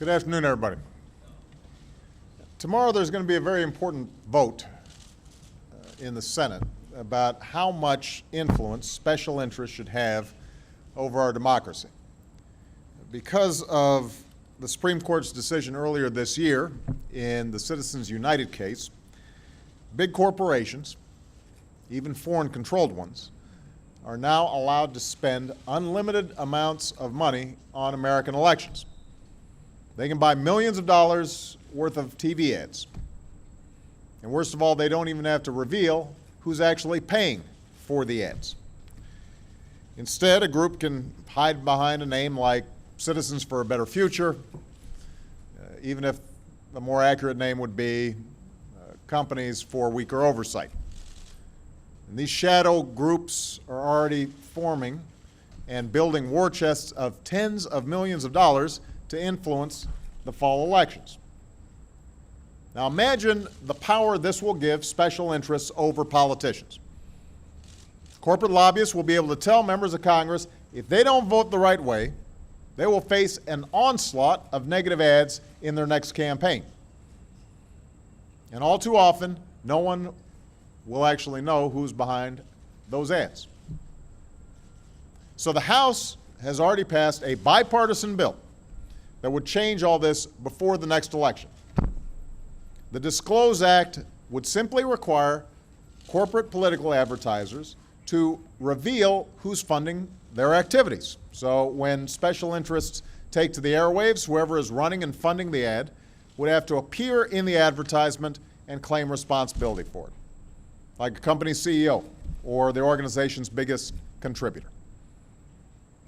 Good afternoon, everybody. Tomorrow there's going to be a very important vote in the Senate about how much influence special interests should have over our democracy. Because of the Supreme Court's decision earlier this year in the Citizens United case, big corporations, even foreign-controlled ones, are now allowed to spend unlimited amounts of money on American elections. They can buy millions of dollars worth of TV ads. And worst of all, they don't even have to reveal who's actually paying for the ads. Instead, a group can hide behind a name like Citizens for a Better Future, even if the more accurate name would be Companies for Weaker Oversight. And these shadow groups are already forming and building war chests of tens of millions of dollars to influence the fall elections. Now imagine the power this will give special interests over politicians. Corporate lobbyists will be able to tell members of Congress if they don't vote the right way, they will face an onslaught of negative ads in their next campaign. And all too often, no one will actually know who's behind those ads. So the House has already passed a bipartisan bill that would change all this before the next election. The DISCLOSE Act would simply require corporate political advertisers to reveal who's funding their activities. So when special interests take to the airwaves, whoever is running and funding the ad would have to appear in the advertisement and claim responsibility for it, like a company's CEO or the organization's biggest contributor.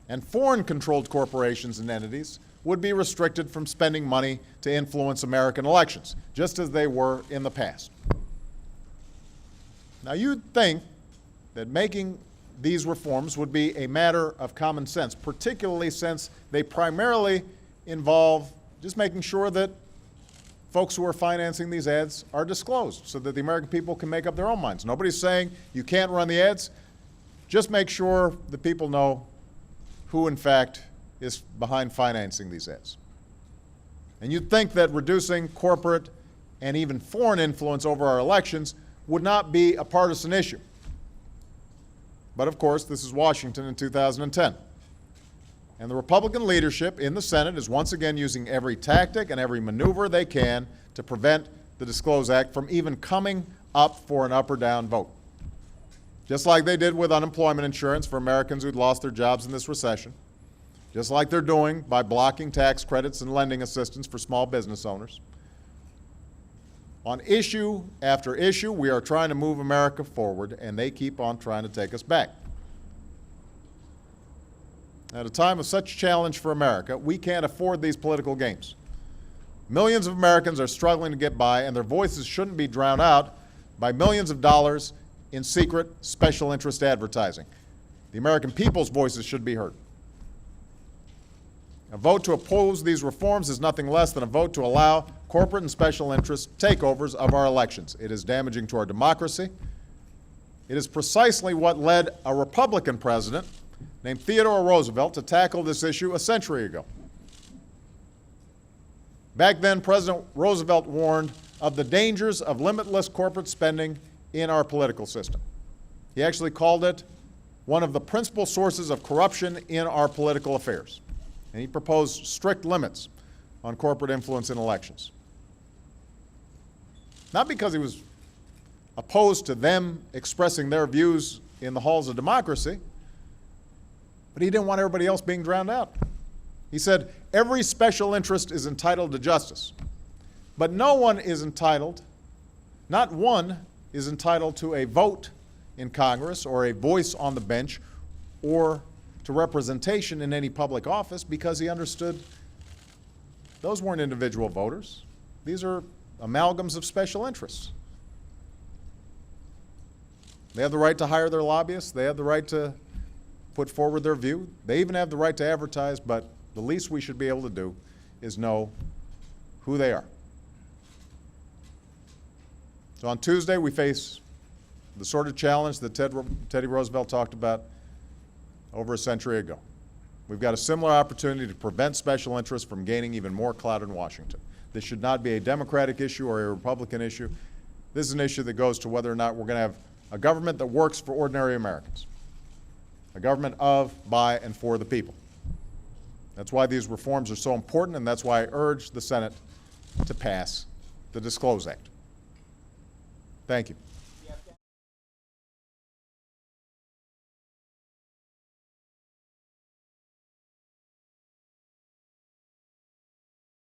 And foreign-controlled corporations and entities would be restricted from spending money to influence American elections, just as they were in the past. Now, you'd think that making these reforms would be a matter of common sense, particularly since they primarily involve just making sure that folks who are financing these ads are disclosed so that the American people can make up their own minds. Nobody's saying you can't run the ads. Just make sure the people know who, in fact, is behind financing these ads. And you'd think that reducing corporate and even foreign influence over our elections would not be a partisan issue. But of course, this is Washington in 2010. And the Republican leadership in the Senate is once again using every tactic and every maneuver they can to prevent the DISCLOSE Act from even coming up for an up or down vote. Just like they did with unemployment insurance for Americans who'd lost their jobs in this recession. Just like they're doing by blocking tax credits and lending assistance for small business owners. On issue after issue, we are trying to move America forward, and they keep on trying to take us back. At a time of such challenge for America, we can't afford these political games. Millions of Americans are struggling to get by, and their voices shouldn't be drowned out by millions of dollars in secret special interest advertising. The American people's voices should be heard. A vote to oppose these reforms is nothing less than a vote to allow corporate and special interest takeovers of our elections. It is damaging to our democracy. It is precisely what led a Republican president named Theodore Roosevelt to tackle this issue a century ago. Back then, President Roosevelt warned of the dangers of limitless corporate spending in our political system. He actually called it one of the principal sources of corruption in our political affairs. And he proposed strict limits on corporate influence in elections. Not because he was opposed to them expressing their views in the halls of democracy, but he didn't want everybody else being drowned out. He said, every special interest is entitled to justice, but no one is entitled, not one is entitled to a vote in Congress or a voice on the bench or to representation in any public office, because he understood those weren't individual voters. These are amalgams of special interests. They have the right to hire their lobbyists. They have the right to put forward their view. They even have the right to advertise, but the least we should be able to do is know who they are. So on Tuesday, we face the sort of challenge that Teddy Roosevelt talked about over a century ago. We've got a similar opportunity to prevent special interests from gaining even more clout in Washington. This should not be a Democratic issue or a Republican issue. This is an issue that goes to whether or not we're going to have a government that works for ordinary Americans, a government of, by, and for the people. That's why these reforms are so important, and that's why I urge the Senate to pass the DISCLOSE Act. Thank you.